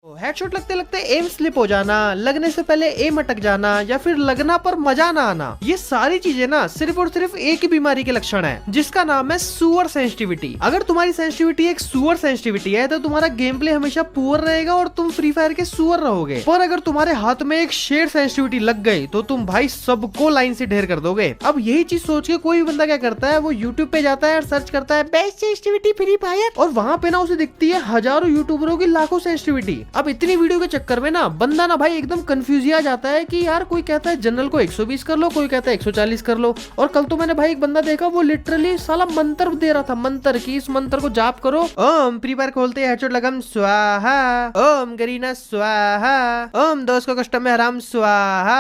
Headshot लगते लगते M slip हो जाना, लगने से पहले एम अटक जाना या फिर लगना पर मजा ना आना, ये सारी चीजें ना सिर्फ और सिर्फ एक ही बीमारी के लक्षण है जिसका नाम है सुअर सेंसिटिविटी। अगर तुम्हारी सेंसिटिविटी एक सुअर सेंसिटिविटी है तो तुम्हारा गेम प्ले हमेशा पुअर रहेगा और तुम फ्री फायर के सुअर रहोगे। पर अगर तुम्हारे हाथ में एक शेर सेंसिटिविटी लग गई तो तुम भाई सबको लाइन से ढेर कर दोगे। अब यही चीज सोच के कोई बंदा क्या करता है, वो यूट्यूब पे जाता है और सर्च करता है बेस्ट सेंसिटिविटी फ्री फायर, और वहां पे ना उसे दिखती है हजारों यूट्यूबरों की लाखों सेंसिटिविटी। अब इतनी वीडियो के चक्कर में ना बंदा ना भाई एकदम कंफ्यूज आ जाता है कि यार कोई कहता है जनरल को 120 कर लो, कोई कहता है 140 कर लो। और कल तो मैंने भाई एक बंदा देखा, वो लिटरली साला मंत्र दे रहा था, मंत्र की इस मंत्र को जाप करो, ओम फ्री फायर खोलते हेडशॉट लगम स्वाहा, ओम गरीना स्वाहा, ओम दोस्त को कष्ट में हराम स्वाहा।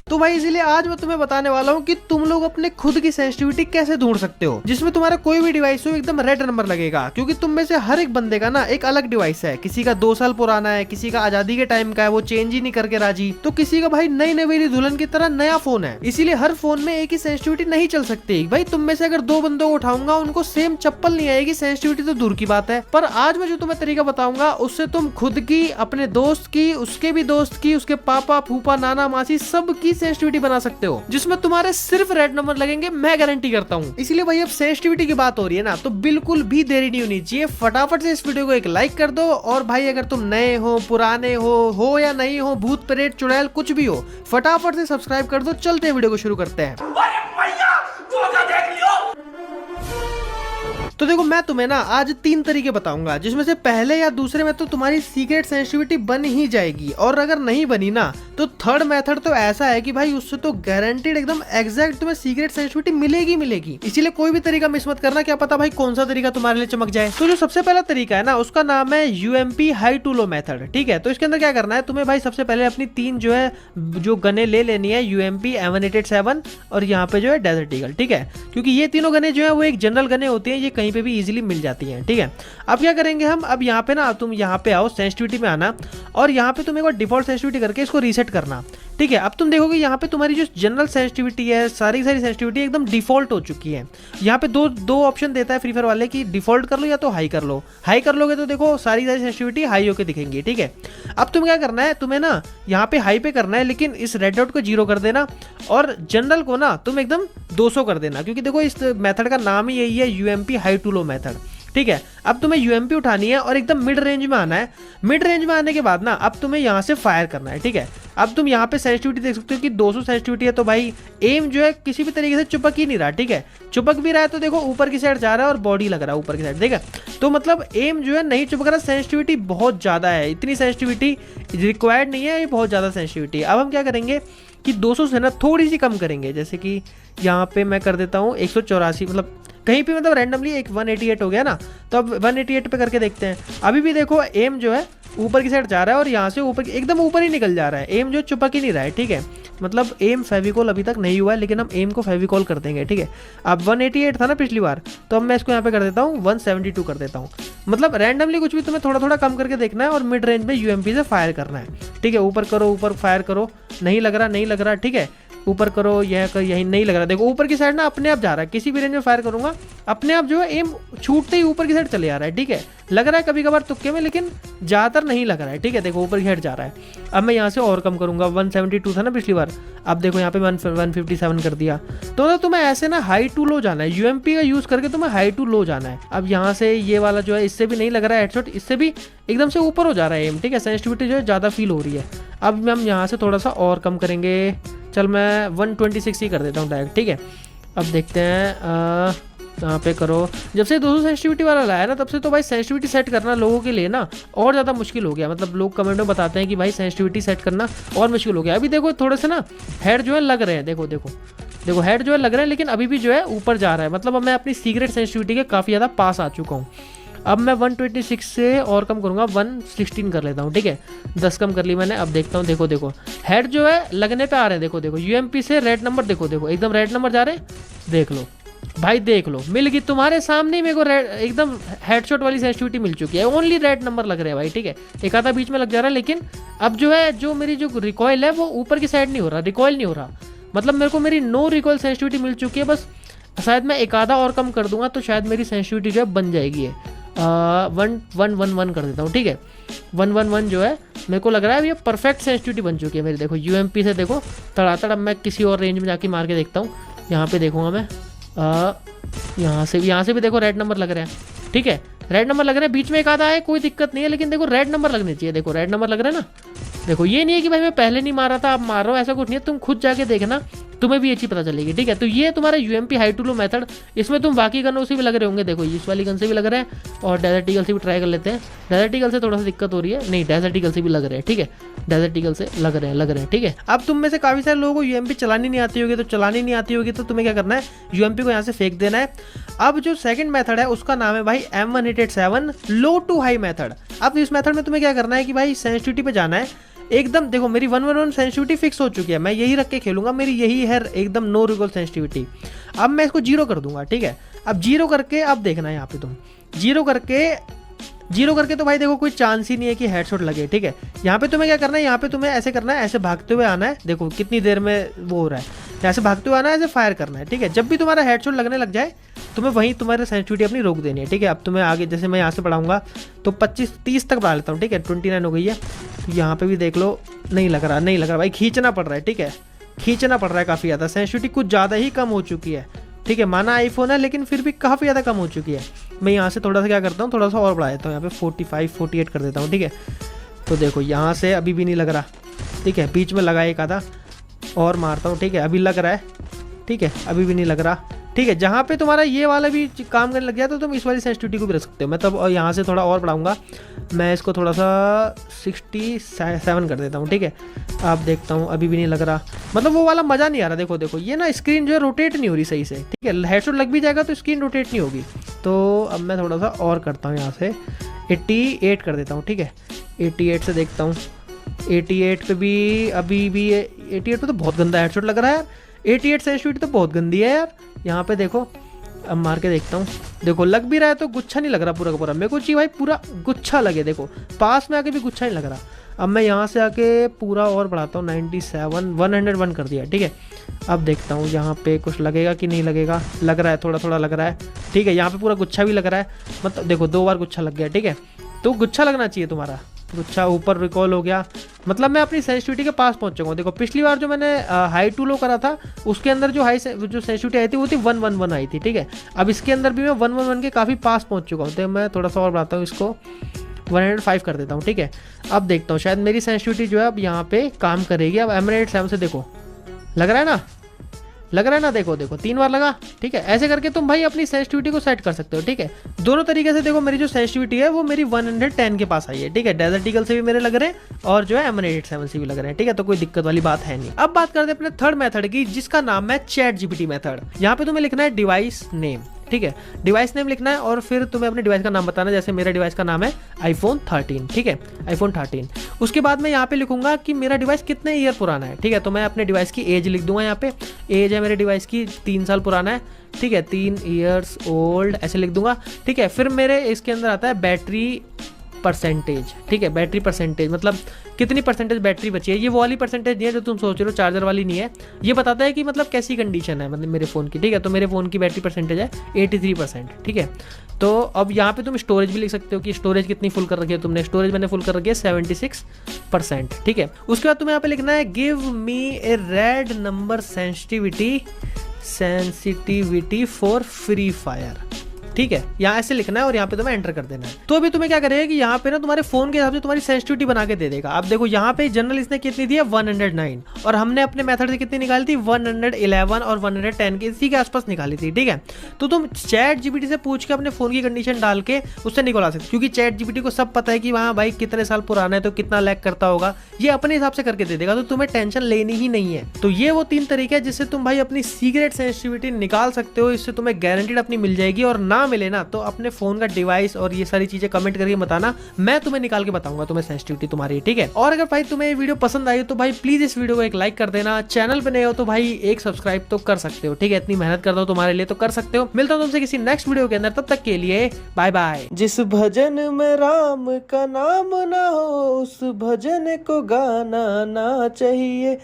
तो भाई इसीलिए आज मैं तुम्हें बताने वाला हूँ कि तुम लोग अपने खुद की सेंसिटिविटी कैसे ढूंढ सकते हो जिसमें तुम्हारा कोई भी डिवाइस हो एकदम रेड नंबर लगेगा। क्योंकि तुम में से हर एक बंदे का ना एक अलग डिवाइस है, किसी का 2 साल पुराना है, किसी का आजादी के टाइम का है, वो चेंज ही नहीं करके राजी, तो किसी का भाई नई नवेली दुल्हन की तरह नया फोन है। इसीलिए हर फोन में एक ही सेंसिटिविटी नहीं चल सकती। भाई तुम में से अगर 2 बंदों को उठाऊंगा उनको सेम चप्पल नहीं आएगी, सेंसिटिविटी तो दूर की बात है। पर आज मैं जो तुम्हें तरीका बताऊंगा उससे तुम खुद की, अपने दोस्त की, उसके भी दोस्त की, उसके पापा फूफा नाना मासी सबकी सेंसिटिविटी बना सकते हो जिसमें तुम्हारे सिर्फ रेड नंबर लगेंगे, मैं गारंटी करता हूँ। इसलिए भाई अब सेंसिटिविटी की बात हो रही है ना, तो बिल्कुल भी देरी नहीं होनी चाहिए, फटाफट से इस वीडियो को एक लाइक कर दो। और भाई अगर तुम नए हो, पुराने हो या नहीं हो, भूत प्रेत चुड़ैल कुछ भी हो, फटाफट से सब्सक्राइब कर दो। चलते हैं वीडियो को शुरू करते हैं। तो देखो मैं तुम्हें ना आज 3 तरीके बताऊंगा जिसमें से पहले या दूसरे में तो तुम्हारी सीक्रेट सेंसिटिविटी बन ही जाएगी, और अगर नहीं बनी ना तो थर्ड मेथड तो ऐसा है कि भाई उससे तो गारंटीड एकदम एग्जैक्ट तुम्हें सीक्रेट सेंसिटिविटी मिलेगी मिलेगी। इसीलिए कोई भी तरीका मिस मत करना, क्या पता भाई कौन सा तरीका तुम्हारे लिए चमक जाए। तो जो सबसे पहला तरीका है ना उसका नाम है UMP high to low method. ठीक है, तो इसके अंदर क्या करना है तुम्हें भाई, सबसे पहले अपनी 3 जो गने ले लेनी है, UMP M187 और यहाँ पे जो है डेजर्ट ईगल। ठीक है, क्योंकि ये तीनों गने जो है वो एक जनरल गने होती है, ये कहीं पे भी इजीली मिल जाती हैं। ठीक है, अब क्या करेंगे हम, अब यहाँ पे ना तुम यहाँ पे आओ, सेंसिटिविटी में आना और यहाँ पे तुम एक बार डिफॉल्ट सेंसिटिविटी करके इसको रीसेट करना। ठीक है, अब तुम देखोगे यहाँ पे तुम्हारी जो जनरल सेंसिटिविटी है, सारी सेंसिटिविटी एकदम डिफॉल्ट हो चुकी है। यहाँ पे दो ऑप्शन देता है फ्री फायर वाले की डिफॉल्ट कर लो या तो हाई कर लो। हाई कर लोगे तो देखो सारी सेंसिटिविटी हाई होके दिखेंगी। ठीक है, अब तुम्हें क्या करना है, तुम्हें ना यहाँ पे हाई पे करना है, लेकिन इस रेड डॉट को 0 कर देना और जनरल को ना तुम एकदम 200 कर देना, क्योंकि देखो इस मेथड का नाम ही यही है UMP high to low method. ठीक है, अब तुम्हें UMP उठानी है और एकदम मिड रेंज में आना है। मिड रेंज में आने के बाद ना अब तुम्हें यहाँ से फायर करना है। ठीक है, अब तुम यहाँ पे सेंसिटिविटी देख सकते हो कि 200 सेंसिटिविटी है, तो भाई एम जो है किसी भी तरीके से चिपक ही नहीं रहा। ठीक है, चिपक भी रहा है तो देखो ऊपर की साइड जा रहा है और बॉडी लग रहा है ऊपर की साइड। ठीक है, तो मतलब एम जो है नहीं चिपक रहा, सेंसिटिविटी बहुत ज़्यादा है, इतनी सेंसिटिविटी रिक्वायर्ड नहीं है, ये बहुत ज़्यादा सेंसिटिविटी। अब हम क्या करेंगे कि 200 से ना थोड़ी सी कम करेंगे, जैसे कि यहाँ पे मैं कर देता हूँ 184, मतलब कहीं पे मतलब रैंडमली एक 188 हो गया ना, तो अब 188 पे करके देखते हैं। अभी भी देखो एम जो है ऊपर की साइड जा रहा है और यहाँ से ऊपर एकदम ऊपर ही निकल जा रहा है, एम जो चिपक ही नहीं रहा है। ठीक है, मतलब एम फेविकॉल अभी तक नहीं हुआ है, लेकिन हम एम को फेविकॉल कर देंगे। ठीक है, अब 188 था ना पिछली बार, तो अब मैं इसको यहाँ पे कर देता हूँ 172 कर देता हूँ। मतलब रैंडमली कुछ भी तुम्हें थोड़ा थोड़ा कम करके देखना है और मिड रेंज में UMP से फायर करना है। ठीक है, ऊपर करो, ऊपर फायर करो, नहीं लग रहा। ठीक है, ऊपर करो, यही नहीं लग रहा, देखो ऊपर की साइड ना अपने आप जा रहा है, किसी भी रेंज में फायर करूंगा अपने आप जो है एम छूटते ही ऊपर की साइड चले जा रहा है। ठीक है, लग रहा है कभी कभार तुक्के में, लेकिन ज़्यादातर नहीं लग रहा है। ठीक है, देखो ऊपर की साइड जा रहा है। अब मैं यहाँ से और कम करूंगा, 172 था ना पिछली बार, अब देखो यहाँ पे 157 कर दिया। तो तुम्हें ऐसे ना हाई टू लो जाना है, UMP का यूज़ करके तुम्हें हाई टू लो जाना है। अब यहाँ से ये वाला जो है इससे भी नहीं लग रहा है हेडशॉट, इससे भी एकदम से ऊपर हो जा रहा है एम। ठीक है, सेंसिटिविटी जो है ज़्यादा फील हो रही है। अब हम यहाँ से थोड़ा सा और कम करेंगे, चल मैं 126 ही कर देता हूँ डायरेक्ट। ठीक है, अब देखते हैं यहाँ पे करो। जब से 200 सेंसिटिविटी वाला लाया ना, तब से तो भाई सेंसिटिविटी सेट करना लोगों के लिए ना और ज़्यादा मुश्किल हो गया। मतलब लोग कमेंट में बताते हैं कि भाई सेंसिटिविटी सेट करना और मुश्किल हो गया। अभी देखो थोड़े से ना हेड जो है लग रहे हैं, देखो हेड जो है लग रहे हैं, लेकिन अभी भी जो है ऊपर जा रहा है। मतलब अब मैं अपनी सीक्रेट सेंसिटिविटी के काफ़ी ज़्यादा पास आ चुका हूँ। अब मैं 126 से और कम करूँगा, 116 कर लेता हूँ। ठीक है, 10 कम कर ली मैंने। अब देखता हूँ, देखो हेड जो है लगने पे आ रहे हैं, देखो UMP से रेड नंबर, देखो एकदम रेड नंबर जा रहे हैं। देख लो भाई, देख लो मिल गई तुम्हारे सामने, मेरे को रेड एकदम हेडशॉट वाली सेंसिटिविटी मिल चुकी है, ओनली रेड नंबर लग रहे हैं भाई। ठीक है, एक आधा बीच में लग जा रहा है, लेकिन अब जो है जो मेरी जो रिकॉयल है वो ऊपर की साइड नहीं हो रहा, रिकॉयल नहीं हो रहा। मतलब मेरे को मेरी नो रिकॉयल सेंसिटिविटी मिल चुकी है, बस शायद मैं एक आधा और कम कर दूंगा तो शायद मेरी सेंसिटिविटी जो है बन जाएगी है। 1111 कर देता हूँ, ठीक है। 111 जो है मेरे को लग रहा है अब ये परफेक्ट सेंसिटिविटी बन चुकी है मेरी। देखो यूएमपी से देखो तड़ातड़। अब मैं किसी और रेंज में जाके मार के देखता हूँ। यहाँ पे देखूँगा मैं, यहाँ से भी देखो रेड नंबर लग रहे हैं, ठीक है। रेड नंबर लग रहे हैं, बीच में एक आधा है, कोई दिक्कत नहीं है, लेकिन देखो रेड नंबर लगने चाहिए। देखो रेड नंबर लग रहा है ना। देखो ये नहीं है कि भाई मैं पहले नहीं मारा था अब मार रहा हूँ, ऐसा कुछ नहीं है। तुम खुद जाके देखना, तुम्हें भी ये चीज़ पता चलेगी, ठीक है। तो ये तुम्हारा UMP high to low method. इसमें तुम बाकी गनों से भी लग रहे होंगे। देखो इस वाली गन से भी लग रहे हैं और डेजर्ट ईगल से भी ट्राई कर लेते हैं। डेजर्ट ईगल से थोड़ा सा दिक्कत हो रही है, नहीं डेजर्ट ईगल से भी लग रहे हैं, ठीक है। डेजर्ट ईगल से लग रहे हैं, ठीक है। अब तुम में से काफी सारे लोगों को यूएमपी चलानी नहीं आती होगी, तो चलानी नहीं आती होगी तो तुम्हें क्या करना है, यूएमपी को यहाँ से फेंक देना है। अब जो सेकंड मेथड है उसका नाम है भाई M187 low to high method. अब इस मेथड में तुम्हें क्या करना है कि भाई सेंसिटिविटी पे जाना है एकदम। देखो मेरी 111 सेंसिटिविटी फिक्स हो चुकी है, मैं यही रख के खेलूंगा, मेरी यही है एकदम नो रिकॉल सेंसिटिविटी। अब मैं इसको 0 कर दूंगा, ठीक है। अब 0 करके अब देखना है यहाँ पे तुम 0 करके तो भाई देखो कोई चांस ही नहीं है कि हेडशॉट लगे, ठीक है। यहाँ पे तुम्हें क्या करना है, यहाँ पे तुम्हें ऐसे करना है, ऐसे भागते हुए आना है। देखो कितनी देर में वो हो रहा है, ऐसे भागते हुए आना है, ऐसे फायर करना है, ठीक है। जब भी तुम्हारा हेडशॉट लगने लग जाए तुम्हें वहीं तुम्हारी सेंसिटिविटी अपनी रोक देनी है, ठीक है। अब तुम्हें आगे जैसे मैं यहाँ से बढ़ाऊंगा तो 25-30 तक बढ़ा लेता हूँ, ठीक है। 29 हो गई है। तो यहाँ पे भी देख लो नहीं लग रहा भाई, खींचना पड़ रहा है, ठीक है। खींचना पड़ रहा है काफ़ी ज़्यादा, सेंसिटिविटी कुछ ज़्यादा ही कम हो चुकी है, ठीक है। माना आईफोन है लेकिन फिर भी काफ़ी ज़्यादा कम हो चुकी है। मैं यहाँ से थोड़ा सा क्या करता हूँ, थोड़ा सा और बढ़ा देता हूँ, यहाँ पे 45-48 कर देता हूँ, ठीक है। तो देखो यहाँ से अभी भी नहीं लग रहा, ठीक है। बीच में लगा एक आधा और मारता हूँ, ठीक है। अभी लग रहा है, ठीक है। अभी भी नहीं लग रहा, ठीक है। जहाँ पे तुम्हारा ये वाला भी काम करने लग गया तो तुम इस वाली सेंसिटिविटी को भी रख सकते हो। मैं तब यहाँ से थोड़ा और बढ़ाऊंगा, मैं इसको थोड़ा सा 67 कर देता हूँ, ठीक है। अब देखता हूँ अभी भी नहीं लग रहा, मतलब वो वाला मज़ा नहीं आ रहा। देखो ये ना स्क्रीन जो है रोटेट नहीं हो रही सही से, ठीक है। हेडशॉट लग भी जाएगा तो स्क्रीन रोटेट नहीं होगी। तो अब मैं थोड़ा सा और करता हूँ, यहाँ से 88 कर देता हूँ, ठीक है। 88 से देखता हूँ, 88 पे भी अभी भी 88 पे तो बहुत गंदा हेडशॉट लग रहा है यार। 88 सेंसिटिविटी तो बहुत गंदी है यार। यहाँ पे देखो अब मार के देखता हूँ, देखो लग भी रहा है तो गुच्छा नहीं लग रहा पूरा का पूरा। मेरे को चाहिए भाई पूरा गुच्छा लगे, देखो पास में आके भी गुच्छा नहीं लग रहा। अब मैं यहाँ से आके पूरा और बढ़ाता हूँ, 97 101 कर दिया, ठीक है। अब देखता हूँ यहाँ पे कुछ लगेगा कि नहीं लगेगा। लग रहा है, थोड़ा थोड़ा लग रहा है, ठीक है। यहाँ पे पूरा गुच्छा भी लग रहा है, मतलब देखो 2 बार गुच्छा लग गया, ठीक है। तो गुच्छा लगना चाहिए तुम्हारा, गुच्छा ऊपर रिकॉल हो गया, मतलब मैं अपनी सेंसिटिविटी के पास पहुंच चुका हूँ। देखो पिछली बार जो मैंने हाई टू लो करा था उसके अंदर जो सेंसिटिविटी आई थी वो थी 111 आई थी, ठीक है। अब इसके अंदर भी मैं 111 के काफ़ी पास पहुंच चुका हूँ। तो मैं थोड़ा सा और बढ़ाता हूँ, इसको 105 कर देता हूँ, ठीक है। अब देखता हूँ शायद मेरी सेंसिटिविटी जो है अब यहाँ पे काम करेगी। अब M187 से देखो लग रहा है ना, देखो 3 बार लगा, ठीक है। ऐसे करके तुम भाई अपनी सेंसिटिविटी को सेट कर सकते हो, ठीक है। दोनों तरीके से देखो मेरी जो सेंसिटिविटी है वो मेरी 110 के पास आई है, ठीक है। डेजर्ट ईगल से भी मेरे लग रहे हैं और जो है M187 से भी लग रहे हैं, ठीक है। तो कोई दिक्कत वाली बात है नहीं। अब बात करते हैं अपने थर्ड मेथड की, जिसका नाम है ChatGPT मेथड। यहाँ पे तुम्हें लिखना है डिवाइस नेम, ठीक है। डिवाइस नेम लिखना है और फिर तुम्हें अपने डिवाइस का नाम बताना। जैसे मेरा डिवाइस का नाम है iPhone 13, ठीक है, iPhone 13। उसके बाद मैं यहाँ पे लिखूंगा कि मेरा डिवाइस कितने ईयर पुराना है, ठीक है। तो मैं अपने डिवाइस की एज लिख दूंगा, यहाँ पे एज है मेरे डिवाइस की 3 साल पुराना है, ठीक है, 3 ईयर्स ओल्ड ऐसे लिख दूंगा, ठीक है। फिर मेरे इसके अंदर आता है बैटरी परसेंटेज, ठीक है। बैटरी परसेंटेज मतलब कितनी परसेंटेज बैटरी बची है। ये वो वाली परसेंटेज नहीं है जो तुम सोच रहे हो, चार्जर वाली नहीं है। ये बताता है कि मतलब कैसी कंडीशन है मतलब मेरे फ़ोन की, ठीक है। तो मेरे फ़ोन की बैटरी परसेंटेज है 83%, ठीक है। तो अब यहाँ पे तुम स्टोरेज भी लिख सकते हो कि स्टोरेज कितनी फुल कर रखी है तुमने। स्टोरेज मैंने फुल कर रखी है 76%, ठीक है। उसके बाद तुम्हें यहाँ पे लिखना है give me A red number sensitivity for free fire, ठीक है। यहाँ ऐसे लिखना है और यहाँ पे तुम्हें एंटर कर देना है। तो अभी तुम्हें क्या करेगा कि यहाँ पे ना तुम्हारे फोन के हिसाब से तुम्हारी सेंसिटिविटी बना के दे देगा। अब देखो यहाँ पे जनरल इसने कितनी दी है 109 और हमने अपने मेथड से कितनी निकाली थी 111 और 110 के इसी के आसपास निकाली थी, ठीक है। तो तुम ChatGPT से पूछ के अपने फोन की कंडीशन डाल के उससे निकलवा सकते, क्योंकि ChatGPT को सब पता है कि वहाँ भाई कितने साल पुराना है तो कितना लैग करता होगा, ये अपने हिसाब से करके दे देगा। तो तुम्हें टेंशन लेनी ही नहीं है। तो ये वो 3 तरीके हैं जिससे तुम भाई अपनी सीक्रेट सेंसिटिविटी निकाल सकते हो। इससे तुम्हें गारंटीड अपनी मिल जाएगी और ना मिले ना तो अपने फोन का डिवाइस और ये सारी चीजें कमेंट करके बताना, मैं तुम्हें निकाल के बताऊंगा तुम्हें सेंसिटिविटी तुम्हारी, ठीक है। और अगर भाई तुम्हें ये वीडियो पसंद आई तो भाई प्लीज इस वीडियो को एक लाइक कर देना। चैनल पे नए हो तो भाई एक सब्सक्राइब तो कर सकते हो, ठीक है। इतनी मेहनत करता हूं तुम्हारे लिए तो कर सकते हो। मिलता हूं तुमसे किसी नेक्स्ट वीडियो के अंदर, तब तक के लिए बाय बाय। जिस भजन में राम का नाम ना हो उस भजन को गाना ना चाहिए,